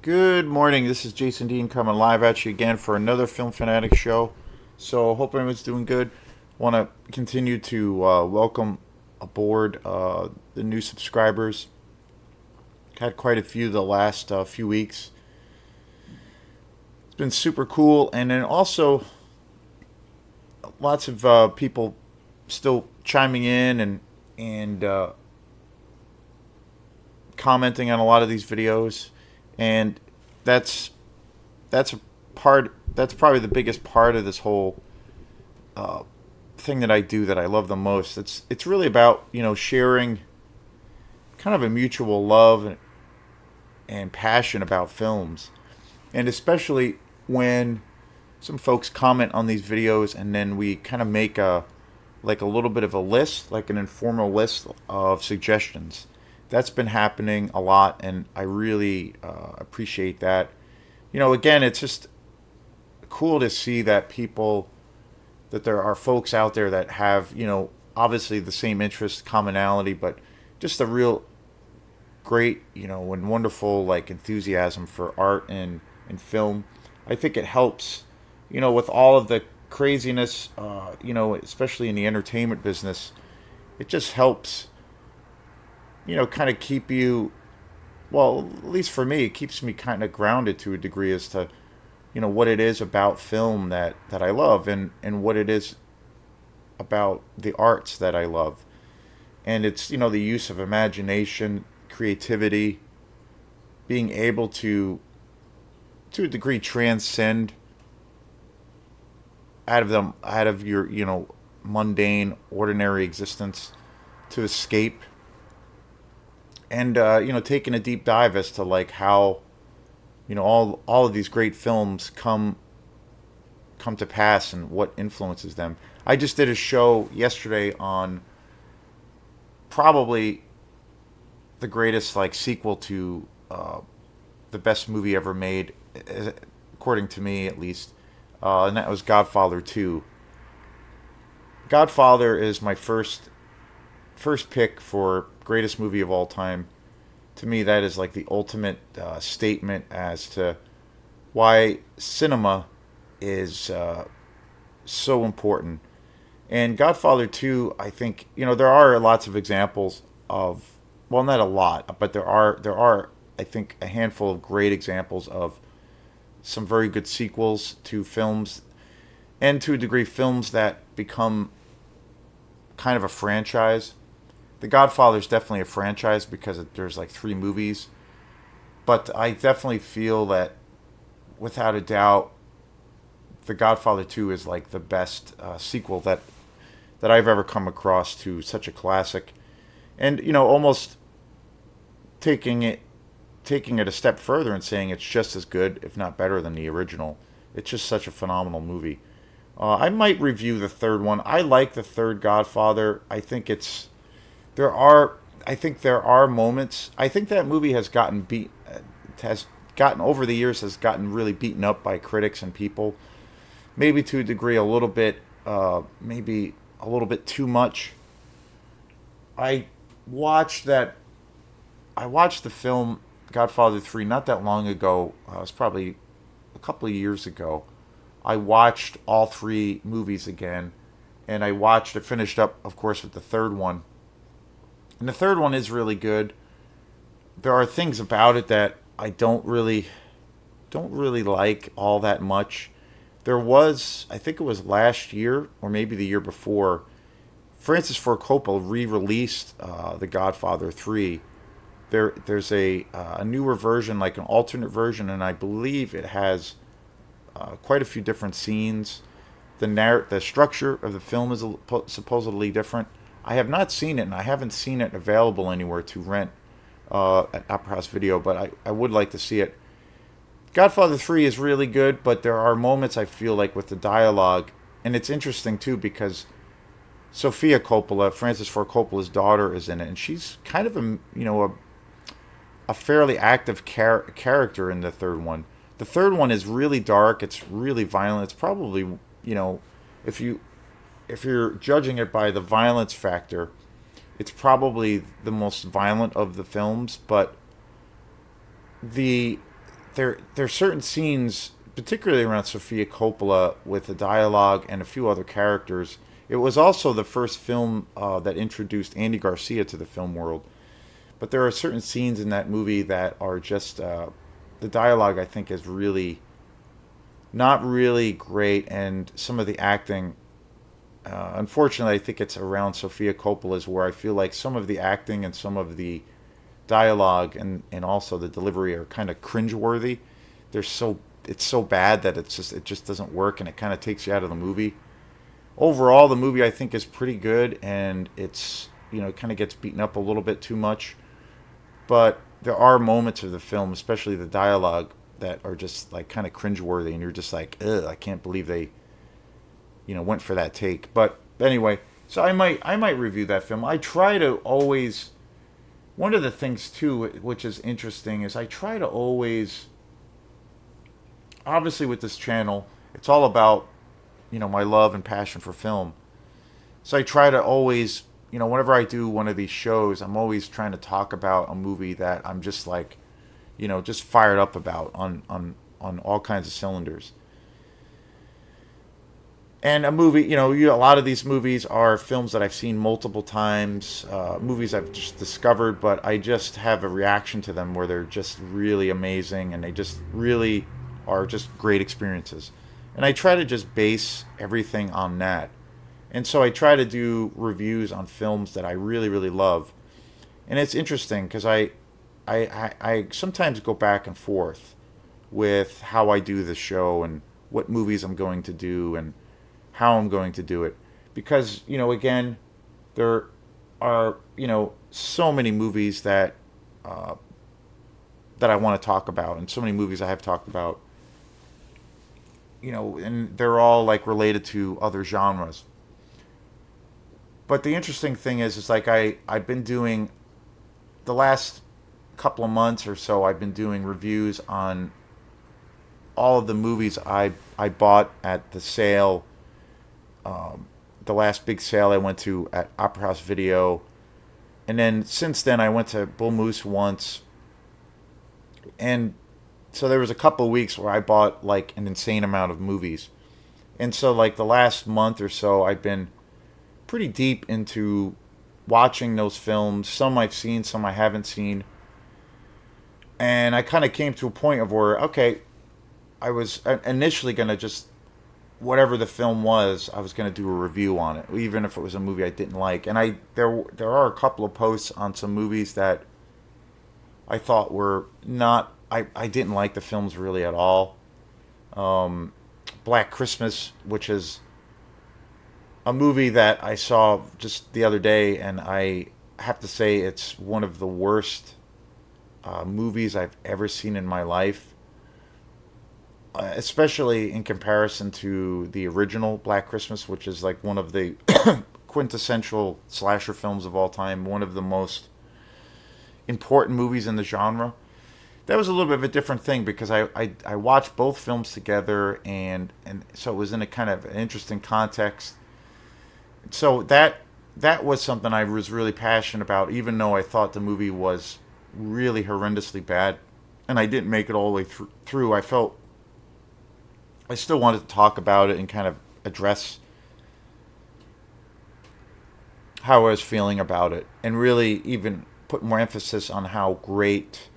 Good morning. This is Jason Dean coming live at you again for another Film Fanatic show. So, hope everyone's doing good. Want to continue to welcome aboard the new subscribers. Had quite a few the last few weeks. It's been super cool, and then also lots of people still chiming in and commenting on a lot of these videos, and that's that's a part. That's probably the biggest part of this whole thing that I do that I love the most. It's really about sharing kind of a mutual love and passion about films, and especially when some folks comment on these videos and then we kind of make a little bit of a list, like an informal list of suggestions. That's been happening a lot, and I really appreciate that. Again, it's just cool to see that there are folks out there that have, obviously the same interest, commonality, but just a real great, and wonderful like enthusiasm for art and film. I think it helps, with all of the craziness, especially in the entertainment business. It just helps, kind of keep you, well, at least for me, it keeps me kind of grounded to a degree as to, what it is about film that I love, and what it is about the arts that I love. And it's, the use of imagination, creativity, being able to a degree, transcend out of your, mundane, ordinary existence, to escape, and taking a deep dive as to like how all of these great films come to pass and what influences them. I just did a show yesterday on probably the greatest like sequel to the best movie ever made, according to me at least, and that was Godfather 2. Godfather is my first pick for greatest movie of all time. To me, that is like the ultimate statement as to why cinema is so important. And Godfather 2, I think, there are lots of examples of, well, not a lot, but there are I think a handful of great examples of some very good sequels to films, and to a degree films that become kind of a franchise. The Godfather is definitely a franchise because there's like three movies, but I definitely feel that without a doubt, The Godfather 2 is like the best sequel that I've ever come across to such a classic. And almost taking it taking it a step further and saying it's just as good, if not better, than the original. It's just such a phenomenal movie. I might review the third one. I like the third Godfather. There are I think there are moments. I think that movie has gotten over the years, has gotten really beaten up by critics and people. Maybe to a degree, maybe a little bit too much. I watched that. I watched the film Godfather 3 not that long ago. It was probably a couple of years ago. I watched all three movies again, and I finished up, of course, with the third one. And the third one is really good. There are things about it that I don't really like all that much. There was, I think it was last year or maybe the year before, Francis Ford Coppola re-released The Godfather 3. There's a newer version, like an alternate version, and I believe it has quite a few different scenes. The structure of the film is supposedly different. I have not seen it, and I haven't seen it available anywhere to rent at Opera House Video, but I would like to see it. Godfather 3 is really good, but there are moments I feel like with the dialogue, and it's interesting too because Sofia Coppola, Francis Ford Coppola's daughter, is in it, and she's kind of a fairly active character in the third one. The third one is really dark. It's really violent. It's probably, if you if you're judging it by the violence factor, it's probably the most violent of the films. But the there's certain scenes, particularly around Sofia Coppola, with the dialogue and a few other characters. It was also the first film that introduced Andy Garcia to the film world. But there are certain scenes in that movie that are just the dialogue. I think is really not really great, and some of the acting. Unfortunately, I think it's around Sofia Coppola's where I feel like some of the acting and some of the dialogue and also the delivery are kind of cringeworthy. They're so it's so bad that it just doesn't work, and it kind of takes you out of the movie. Overall, the movie I think is pretty good, and it's it kind of gets beaten up a little bit too much, but there are moments of the film, especially the dialogue, that are just like kind of cringeworthy, and you're just like, ugh, I can't believe they went for that take. But anyway, so I might review that film. I try to always one of the things too, which is interesting, is I try to always, obviously with this channel, it's all about my love and passion for film. So I try to always, whenever I do one of these shows, I'm always trying to talk about a movie that I'm just like, just fired up about on all kinds of cylinders. And a movie, a lot of these movies are films that I've seen multiple times, movies I've just discovered, but I just have a reaction to them where they're just really amazing and they just really are just great experiences. And I try to just base everything on that. And so I try to do reviews on films that I really, really love. And it's interesting because I sometimes go back and forth with how I do the show and what movies I'm going to do and how I'm going to do it. Because, again, there are, so many movies that I want to talk about, and so many movies I have talked about, and they're all like related to other genres. But the interesting thing is like I've been doing the last couple of months or so, I've been doing reviews on all of the movies I bought at the sale, the last big sale I went to at Opera House Video. And then since then, I went to Bull Moose once. And so there was a couple of weeks where I bought like an insane amount of movies. And so like the last month or so, I've been pretty deep into watching those films. Some I've seen, some I haven't seen. And I kind of came to a point of where, okay, I was initially going to just, whatever the film was, I was going to do a review on it, even if it was a movie I didn't like. And there are a couple of posts on some movies that I thought were not, I didn't like the films really at all. Black Christmas, which is a movie that I saw just the other day, and I have to say it's one of the worst movies I've ever seen in my life, especially in comparison to the original Black Christmas, which is like one of the quintessential slasher films of all time, one of the most important movies in the genre. That was a little bit of a different thing because I watched both films together, and so it was in a kind of an interesting context. So that was something I was really passionate about, even though I thought the movie was really horrendously bad, and I didn't make it all the way through. I felt I still wanted to talk about it and kind of address how I was feeling about it, and really even put more emphasis on how great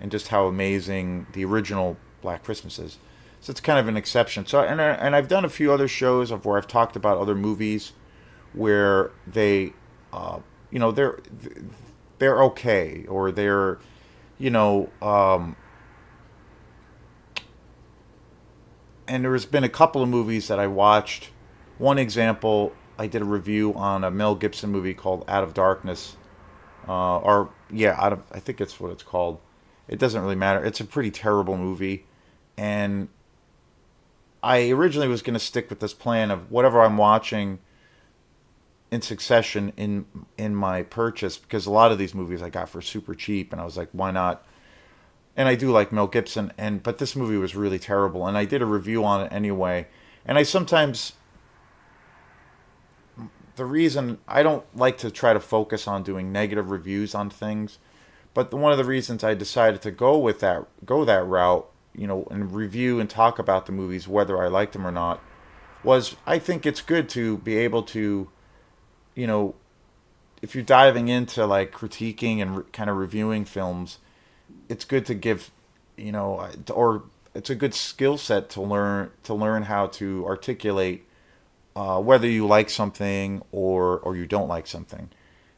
and just how amazing the original Black Christmas is. So it's kind of an exception. So and I've done a few other shows of where I've talked about other movies where they, you know, they're okay, or they're, you know, and there's been a couple of movies that I watched. One example, I did a review on a Mel Gibson movie called Out of Darkness, or yeah, I think it's what it's called. It doesn't really matter. It's a pretty terrible movie, and I originally was going to stick with this plan of whatever I'm watching in succession in my purchase, because a lot of these movies I got for super cheap, and I was like, why not? And I do like Mel Gibson, but this movie was really terrible, and I did a review on it anyway. And I sometimes, the reason I don't like to try to focus on doing negative reviews on things, but one of the reasons I decided to go that route and review and talk about the movies, whether I liked them or not, was I think it's good to be able to, you know, if you're diving into like critiquing and kind of reviewing films, it's good to give, or it's a good skill set to learn how to articulate whether you like something or you don't like something,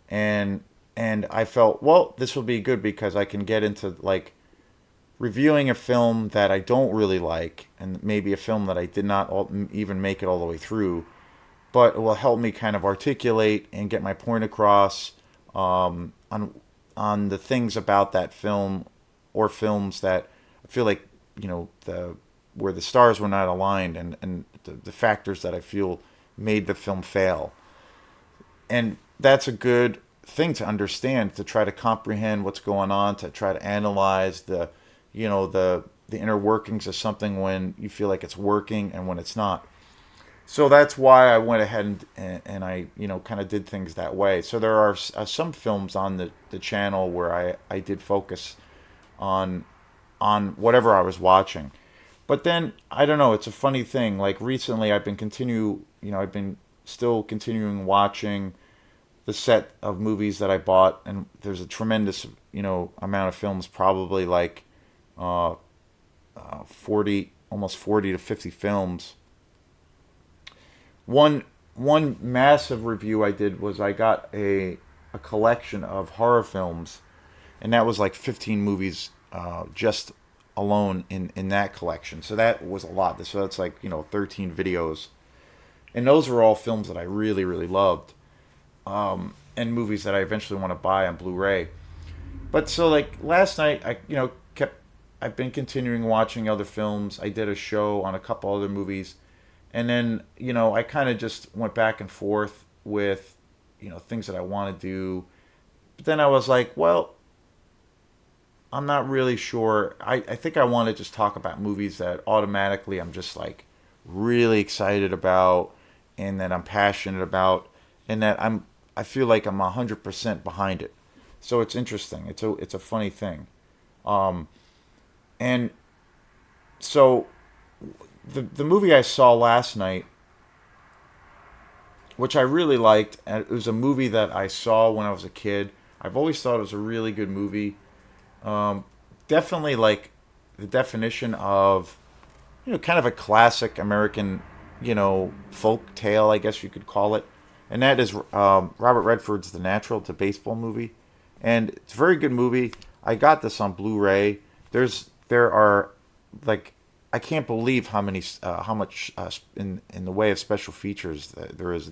and I felt, well, this will be good because I can get into like reviewing a film that I don't really like, and maybe a film that I did not even make it all the way through, but it will help me kind of articulate and get my point across on the things about that film or films that I feel like the where the stars were not aligned, and the factors that I feel made the film fail. And that's a good thing to understand, to try to comprehend what's going on, to try to analyze the inner workings of something when you feel like it's working and when it's not. So that's why I went ahead and I kind of did things that way. So there are some films on the channel where I did focus on whatever I was watching. But then I don't know, it's a funny thing. Like recently I've been still continuing watching the set of movies that I bought, and there's a tremendous amount of films, probably like 40, almost 40 to 50 films. One massive review I did was I got a collection of horror films, and that was like 15 movies just alone in that collection. So that was a lot. So that's like 13 videos, and those were all films that I really really loved, and movies that I eventually want to buy on Blu-ray. But so like last night, I've been continuing watching other films. I did a show on a couple other movies, and then I kind of just went back and forth with things that I want to do. But then I was like, well, I'm not really sure. I think I want to just talk about movies that automatically I'm just like really excited about, and that I'm passionate about, and that I feel like I'm 100% behind it. So it's interesting. It's a funny thing. And so the movie I saw last night, which I really liked, and it was a movie that I saw when I was a kid. I've always thought it was a really good movie. Um, Definitely like the definition of kind of a classic American folk tale, I guess you could call it, and that is Robert Redford's The Natural. It's a baseball movie, and it's a very good movie. I got this on Blu-ray. There are like, I can't believe how much in the way of special features that there is.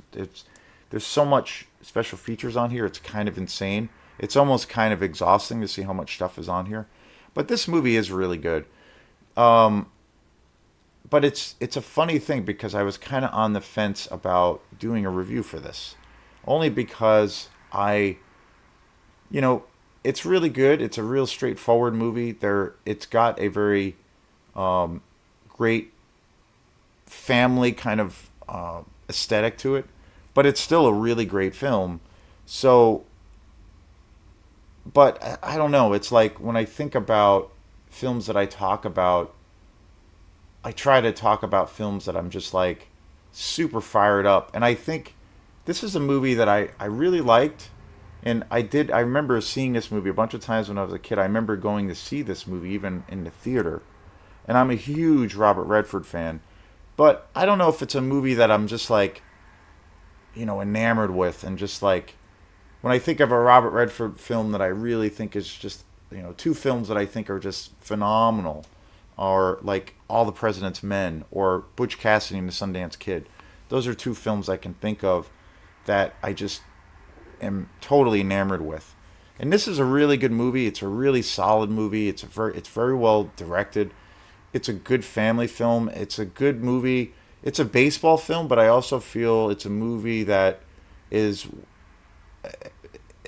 There's so much special features on here. It's kind of insane. It's almost kind of exhausting to see how much stuff is on here. But this movie is really good. But it's a funny thing because I was kind of on the fence about doing a review for this, only because you know, it's really good. It's a real straightforward movie. It's got a very great family kind of aesthetic to it, but it's still a really great film. So, but I don't know. It's like when I think about films that I talk about, I try to talk about films that I'm just like super fired up. And I think this is a movie that I really liked. And I remember seeing this movie a bunch of times when I was a kid. I remember going to see this movie even in the theater. And I'm a huge Robert Redford fan. But I don't know if it's a movie that I'm just like, enamored with. And just like, when I think of a Robert Redford film that I really think is just, two films that I think are just phenomenal are like All the President's Men or Butch Cassidy and the Sundance Kid. Those are two films I can think of that I just am totally enamored with. And this is a really good movie. It's a really solid movie. It's very well directed. It's a good family film. It's a good movie. It's a baseball film, but I also feel it's a movie that is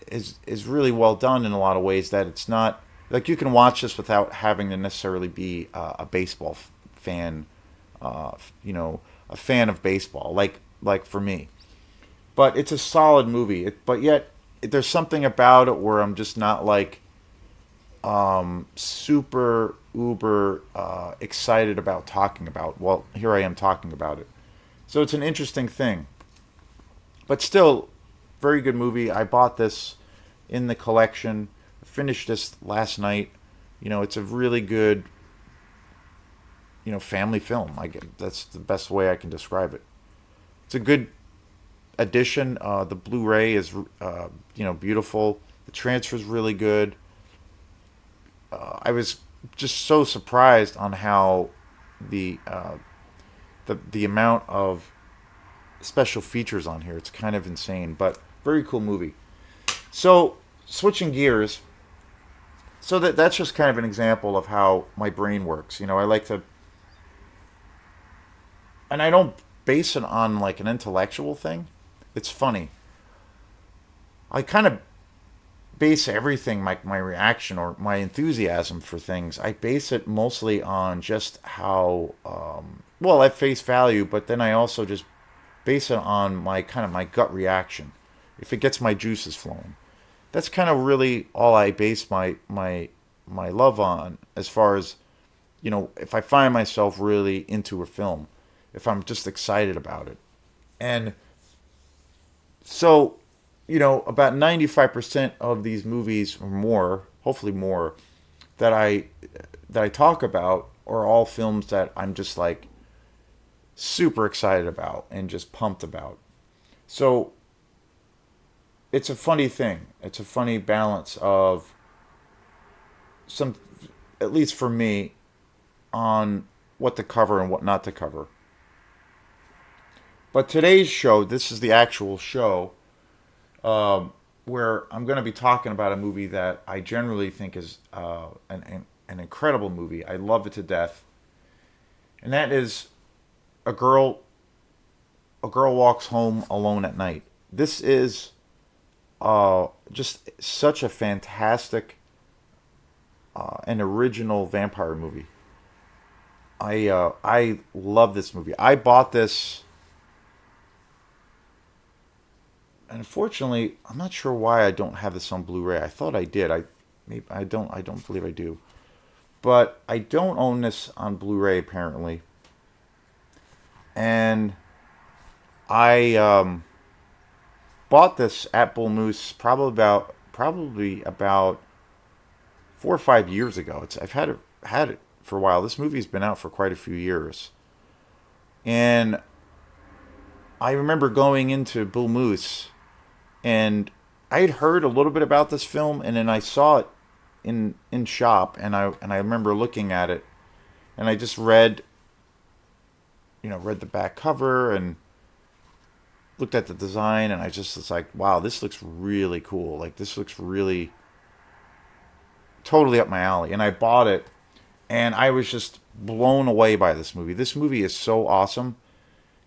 is really well done in a lot of ways. That it's not like you can watch this without having to necessarily be a baseball fan, a fan of baseball, like for me. But it's a solid movie. But yet there's something about it where I'm just not like super uber excited about talking about. Well, here I am talking about it. So it's an interesting thing. But still, very good movie. I bought this in the collection. Finished this last night. It's a really good, family film. That's the best way I can describe it. It's a good addition. The Blu-ray is, beautiful. The transfer is really good. I was just so surprised on how the the amount of special features on here. It's kind of insane, but very cool movie. So switching gears, so that's just kind of an example of how my brain works. I like to, and I don't base it on like an intellectual thing. It's funny. I kind of base everything, my reaction or my enthusiasm for things. I base it mostly on just how well at face value, but then I also just base it on my kind of my gut reaction. If it gets my juices flowing, that's kind of really all I base my love on. As far as if I find myself really into a film, if I'm just excited about it, and so about 95% of these movies or more, hopefully more, that I talk about are all films that I'm just like super excited about and just pumped about. So it's a funny thing. It's a funny balance of some, at least for me, on what to cover and what not to cover. But today's show, this is the actual show, where I'm going to be talking about a movie that I generally think is an incredible movie. I love it to death, and that is a girl. A girl walks home alone at night. This is just such a fantastic and original vampire movie. I love this movie. I bought this. And unfortunately, I'm not sure why I don't have this on Blu-ray. I thought I did. Maybe I don't. I don't believe I do. But I don't own this on Blu-ray apparently. And I bought this at Bull Moose probably about 4 or 5 years ago. I've had it for a while. This movie's been out for quite a few years, and I remember going into Bull Moose, and I had heard a little bit about this film, and then I saw it in shop, and I remember looking at it, and I just read the back cover and looked at the design, and I just was like, wow, this looks really cool. Like, this looks really totally up my alley. And I bought it, and I was just blown away by this movie. This movie is so awesome.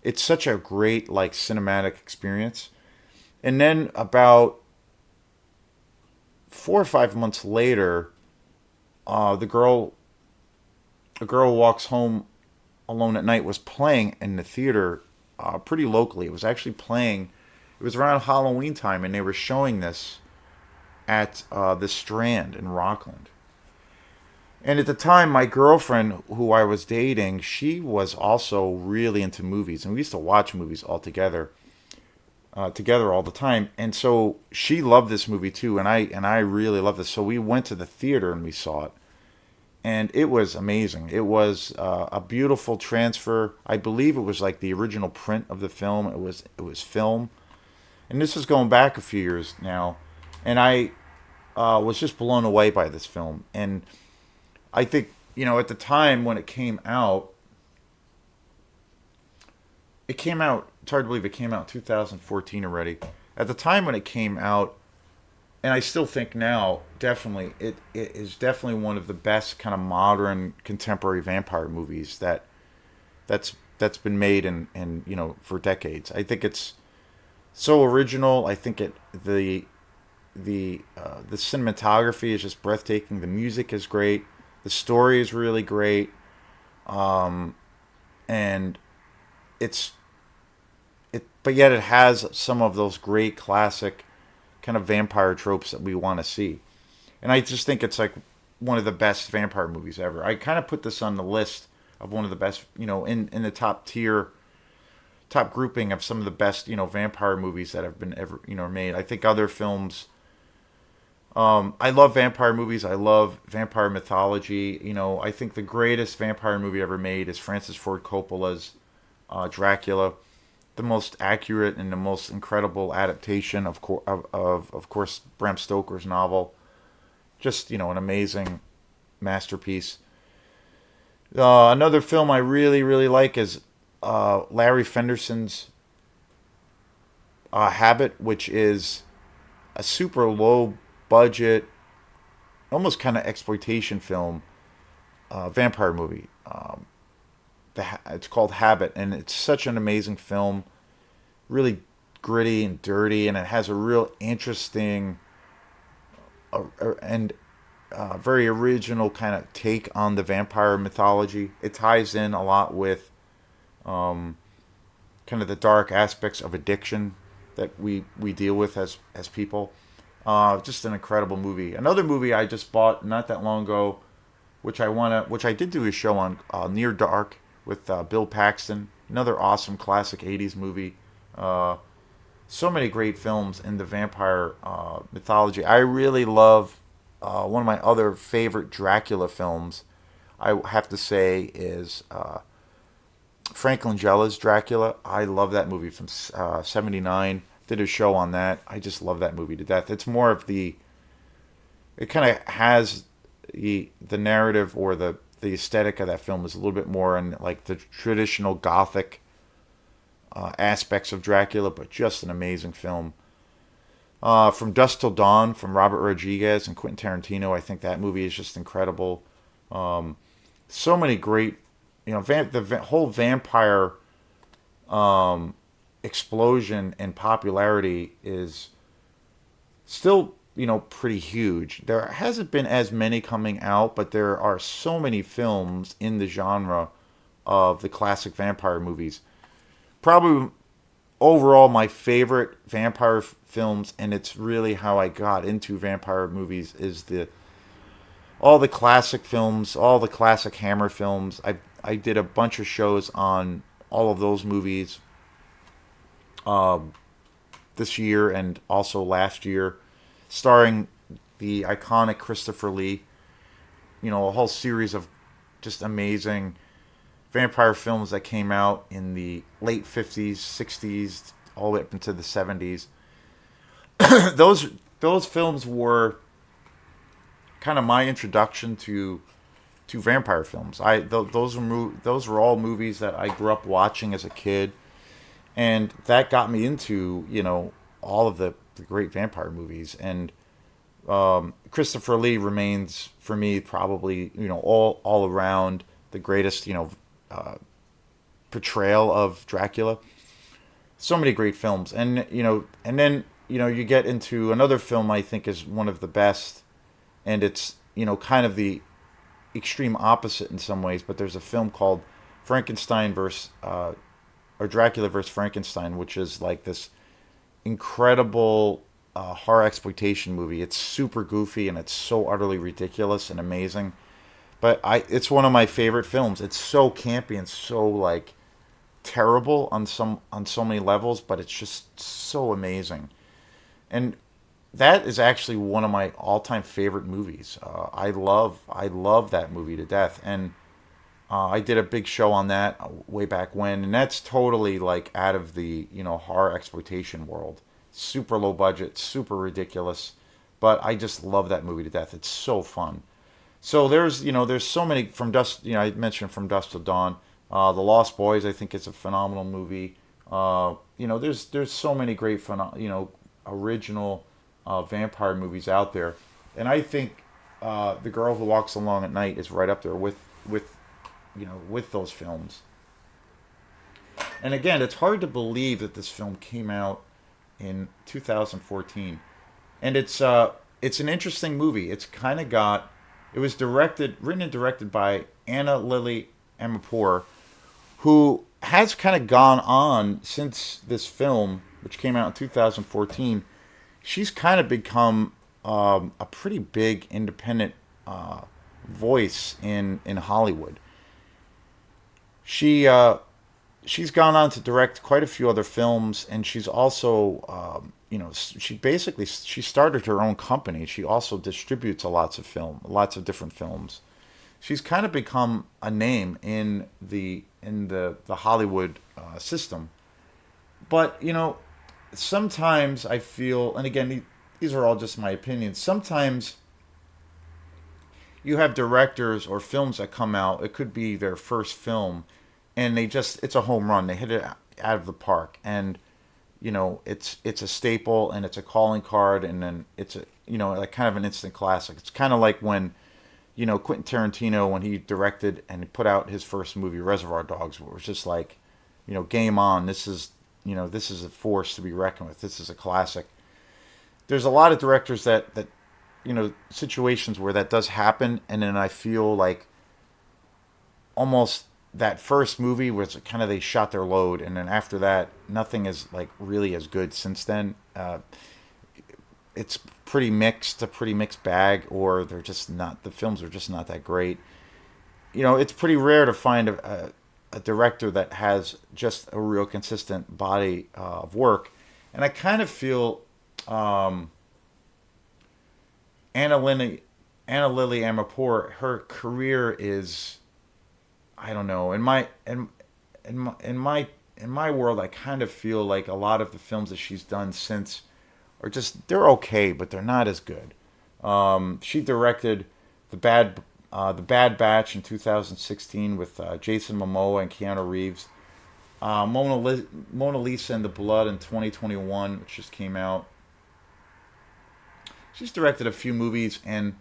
It's such a great like cinematic experience. And then about 4 or 5 months later, the girl a girl walks home alone at night was playing in the theater pretty locally. It was actually playing. It was around Halloween time, and they were showing this at the Strand in Rockland. And at the time, my girlfriend, who I was dating, she was also really into movies, and we used to watch movies all together, together all the time. And so she loved this movie too, and I really loved this. So we went to the theater and we saw it, and it was amazing. It was a beautiful transfer. I believe it was like the original print of the film. It was film, and this is going back a few years now, and I was just blown away by this film. And I think, at the time when it came out, it's hard to believe it came out in 2014 already. At the time when it came out, and I still think now, definitely, it is definitely one of the best kind of modern contemporary vampire movies that's been made in for decades. I think it's so original. I think the cinematography is just breathtaking. The music is great. The story is really great, and but yet it has some of those great classic kind of vampire tropes that we want to see. And I just think it's like one of the best vampire movies ever. I kind of put this on the list of one of the best, in the top tier, top grouping of some of the best, vampire movies that have been ever, made. I think other films. I love vampire movies. I love vampire mythology. I think the greatest vampire movie ever made is Francis Ford Coppola's Dracula, the most accurate and the most incredible adaptation of course Bram Stoker's novel. Just an amazing masterpiece. Another film I really really like is Larry Fenderson's Habit, which is a super low budget, almost kind of exploitation film, vampire movie. It's called Habit, and it's such an amazing film. Really gritty and dirty, and it has a real interesting and very original kind of take on the vampire mythology. It ties in a lot with kind of the dark aspects of addiction that we deal with as people. Just an incredible movie. Another movie I just bought not that long ago, which I did do a show on, Near Dark with Bill Paxton. Another awesome classic '80s movie. Uh, so many great films in the vampire mythology. I really love one of my other favorite Dracula films. I have to say is Frank Langella's Dracula. I love that movie from '79. Did a show on that. I just love that movie to death. It's more of the. It kind of has the narrative or the aesthetic of that film is a little bit more in like the traditional gothic aspects of Dracula, but just an amazing film. From Dusk Till Dawn from Robert Rodriguez and Quentin Tarantino. I think that movie is just incredible. So many great, whole vampire explosion and popularity is still, pretty huge. There hasn't been as many coming out, but there are so many films in the genre of the classic vampire movies. Probably overall my favorite vampire films, and it's really how I got into vampire movies, is the all the classic films, all the classic Hammer films. I did a bunch of shows on all of those movies this year and also last year, starring the iconic Christopher Lee. A whole series of just amazing vampire films that came out in the late '50s, '60s, all the way up into the '70s. Those films were kind of my introduction to vampire films. Those were all movies that I grew up watching as a kid, and that got me into all of the great vampire movies. And Christopher Lee remains for me probably all around the greatest portrayal of Dracula. So many great films, and then you get into another film I think is one of the best, and it's kind of the extreme opposite in some ways. But there's a film called Frankenstein versus or Dracula versus Frankenstein, which is like this incredible horror exploitation movie. It's super goofy and it's so utterly ridiculous and amazing. But it's one of my favorite films. It's so campy and so like terrible on so many levels, but it's just so amazing. And that is actually one of my all-time favorite movies. I love that movie to death, and I did a big show on that way back when, and that's totally like out of the horror exploitation world. Super low budget, super ridiculous, but I just love that movie to death. It's so fun. So there's so many from Dust. I mentioned From Dusk Till Dawn. The Lost Boys, I think, is a phenomenal movie. There's so many great original vampire movies out there, and I think The Girl Who Walks Alone at Night is right up there with those films. And again, it's hard to believe that this film came out in 2014, and it's an interesting movie. It was written and directed by Ana Lily Amirpour, who has kind of gone on since this film, which came out in 2014. She's kind of become a pretty big independent voice in Hollywood. She she's gone on to direct quite a few other films, and she's also she basically she started her own company. She also distributes lots of different films. She's kind of become a name in the Hollywood system. But sometimes I feel, and again, these are all just my opinions. Sometimes you have directors or films that come out. It could be their first film, and it's a home run. They hit it out of the park, and it's a staple and it's a calling card, and then it's a like kind of an instant classic. It's kind of like when Quentin Tarantino, when he directed and put out his first movie, Reservoir Dogs, where it was just like, game on. This is a force to be reckoned with. This is a classic. There's a lot of directors that situations where that does happen, and then I feel like almost that first movie was kind of they shot their load, and then after that, nothing is like really as good since then. It's a pretty mixed bag, or they're just not. The films are just not that great. It's pretty rare to find a director that has just a real consistent body of work, and I kind of feel um, Anna Lily Anna Lily Amirpour, her career is, I don't know, in my in my in my world, I kind of feel like a lot of the films that she's done since are just they're okay, but they're not as good. She directed the Bad Batch in 2016 with Jason Momoa and Keanu Reeves. Mona Lisa and the Blood in 2021, which just came out. She's directed a few movies, and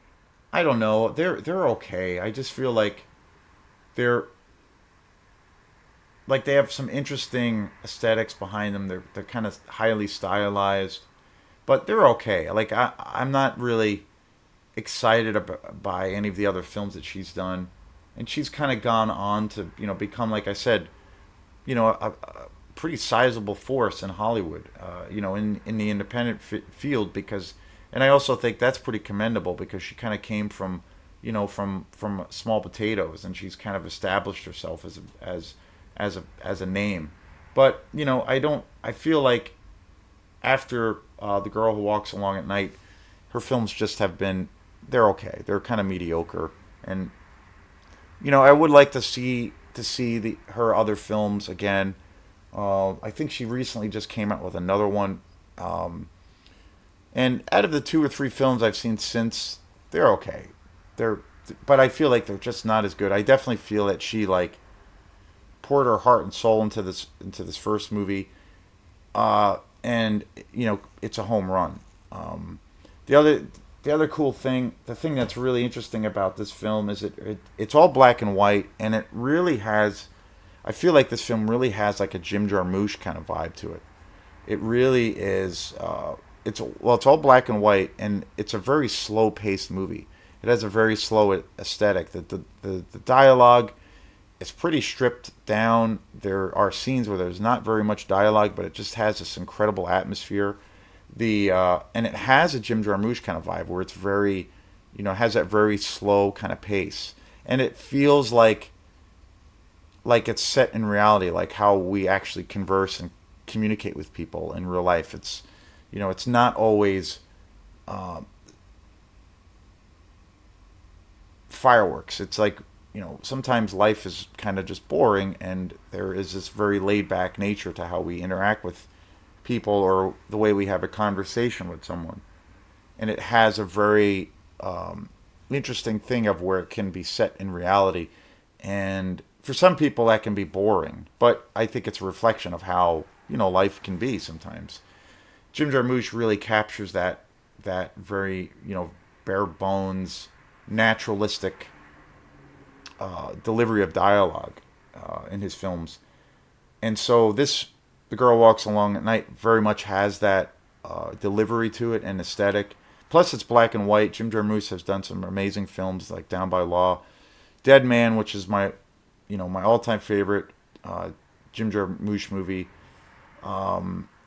I don't know, they're okay. I just feel they're like they have some interesting aesthetics behind them. They're kind of highly stylized, but they're okay. I'm not really excited by any of the other films that she's done, and she's kind of gone on to become, like I said, a pretty sizable force in Hollywood. In the independent field, because, and I also think that's pretty commendable because she kind of came from from small potatoes, and she's kind of established herself as a name. But I feel like after The Girl Who Walks Along at Night, her films just have been, they're okay. They're kind of mediocre, and I would like to see her other films again. I think she recently just came out with another one. And out of the two or three films I've seen since, they're okay. They're, but I feel like they're just not as good. I definitely feel that she like poured her heart and soul into this first movie, and it's a home run. The other the other cool thing, the thing that's really interesting about this film is it's all black and white, and it really has. I feel like this film really has like a Jim Jarmusch kind of vibe to it. It really is. It's all black and white, and it's a very slow paced movie. It has a very slow aesthetic. The dialogue is pretty stripped down. There are scenes where there's not very much dialogue, but it just has this incredible atmosphere. And it has a Jim Jarmusch kind of vibe where it's very, it has that very slow kind of pace, and it feels like it's set in reality, like how we actually converse and communicate with people in real life. It's not always fireworks. It's like, sometimes life is kind of just boring, and there is this very laid back nature to how we interact with people or the way we have a conversation with someone. And it has a very interesting thing of where it can be set in reality. And for some people, that can be boring, but I think it's a reflection of how, life can be sometimes. Jim Jarmusch really captures that very, bare bones, naturalistic delivery of dialogue in his films. And so The Girl Walks Along at Night very much has that delivery to it and aesthetic. Plus, it's black and white. Jim Jarmusch has done some amazing films like Down by Law, Dead Man, which is my all-time favorite Jim Jarmusch movie.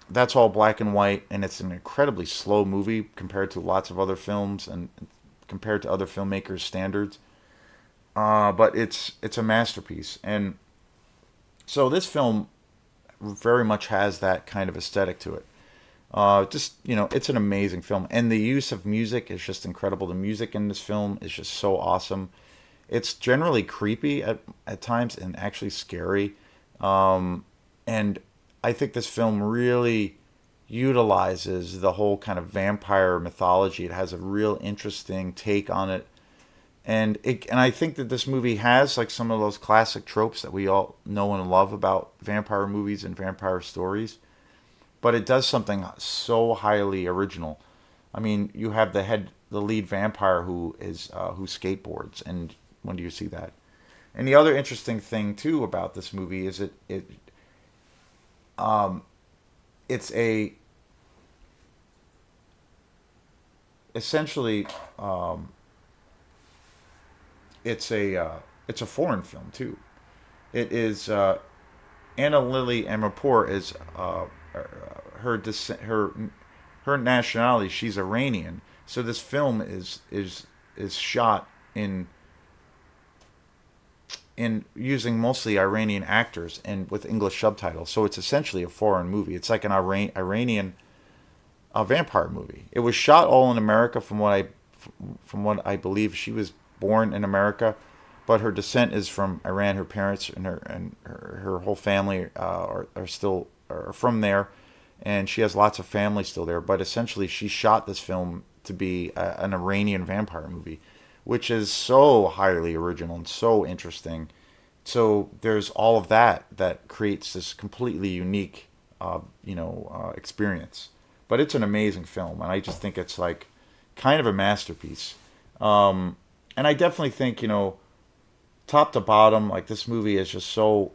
That's all black and white, and it's an incredibly slow movie compared to lots of other films and compared to other filmmakers' standards. but it's a masterpiece. And so this film very much has that kind of aesthetic to it. Just it's an amazing film, and the use of music is just incredible. The music in this film is just so awesome. It's generally creepy at times and actually scary. And I think this film really utilizes the whole kind of vampire mythology. It has a real interesting take on it. And I think that this movie has like some of those classic tropes that we all know and love about vampire movies and vampire stories, but it does something so highly original. I mean, you have the lead vampire who skateboards, and when do you see that? And the other interesting thing too about this movie is it's a essentially it's a foreign film too. It is Ana Lily Amirpour is her nationality. She's Iranian. So this film is shot in using mostly Iranian actors and with English subtitles. So it's essentially a foreign movie. It's like an Iranian vampire movie. It was shot all in America, from what I believe. She was born in America, but her descent is from Iran. Her parents and her whole family are still are from there, and she has lots of family still there. But essentially, she shot this film to be an Iranian vampire movie, which is so highly original and so interesting. So there's all of that creates this completely unique, experience. But it's an amazing film, and I just think it's like kind of a masterpiece. And I definitely think top to bottom, like this movie is just so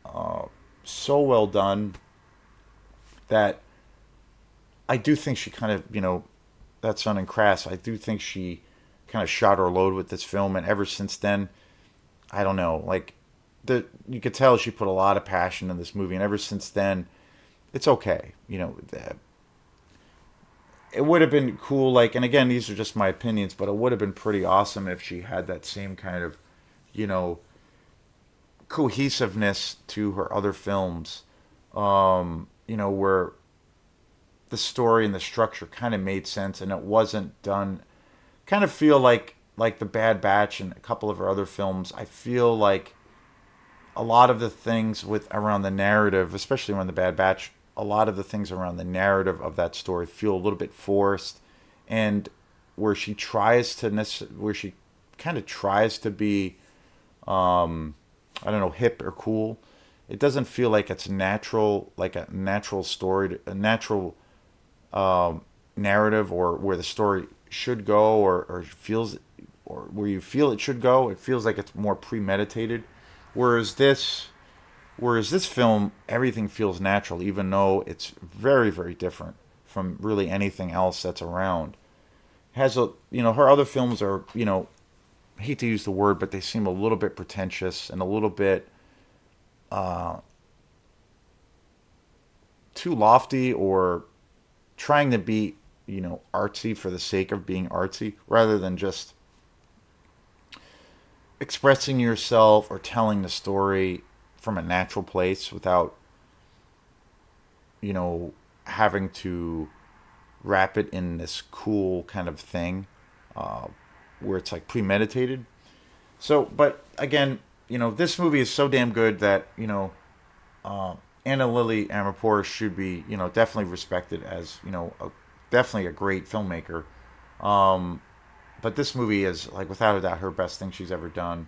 well done that I do think she kind of that's sounding crass. I do think she kind of shot her load with this film, and ever since then, I don't know, like you could tell she put a lot of passion in this movie, and ever since then, it's okay. It would have been cool, like, and again, these are just my opinions, but it would have been pretty awesome if she had that same kind of, you know, cohesiveness to her other films, where the story and the structure kind of made sense and it wasn't done. Kind of feel like the Bad Batch and a couple of her other films. I feel like a lot of the things with around the narrative, especially around the Bad Batch, a lot of the things around the narrative of that story feel a little bit forced, and where she kind of tries to be, I don't know, hip or cool. It doesn't feel like it's natural, like a natural story, a natural narrative, or where the story should go, or feels, or where you feel it should go. It feels like it's more premeditated, whereas this film, everything feels natural, even though it's very, very different from really anything else that's around. Has her other films are, I hate to use the word, but they seem a little bit pretentious and a little bit too lofty, or trying to be, artsy for the sake of being artsy, rather than just expressing yourself or telling the story from a natural place without, having to wrap it in this cool kind of thing, uh, where it's like premeditated. So, but again, this movie is so damn good that, Anna Lily Amirpour should be, definitely respected as, definitely a great filmmaker. Um, but this movie is, like, without a doubt, her best thing she's ever done.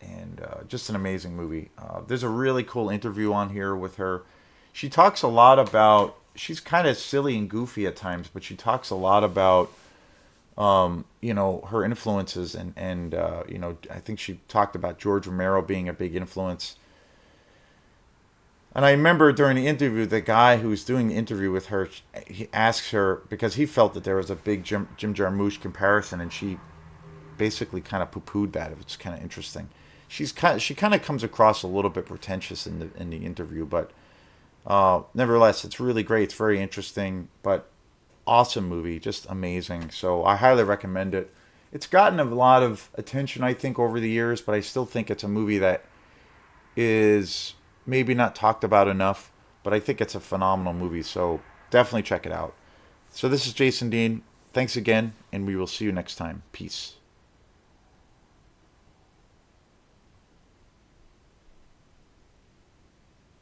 And just an amazing movie. There's a really cool interview on here with her. She talks a lot about. She's kind of silly and goofy at times, but she talks a lot about her influences, and I think she talked about George Romero being a big influence. And I remember during the interview, the guy who was doing the interview with her, he asks her because he felt that there was a big Jim Jarmusch comparison, and she basically kind of poo-pooed that. It's kind of interesting. She kind of comes across a little bit pretentious in the interview, but nevertheless, it's really great. It's very interesting, but awesome movie, just amazing. So I highly recommend it. It's gotten a lot of attention, I think, over the years, but I still think it's a movie that is maybe not talked about enough. But I think it's a phenomenal movie, so definitely check it out. So this is Jason Dean. Thanks again, and we will see you next time. Peace.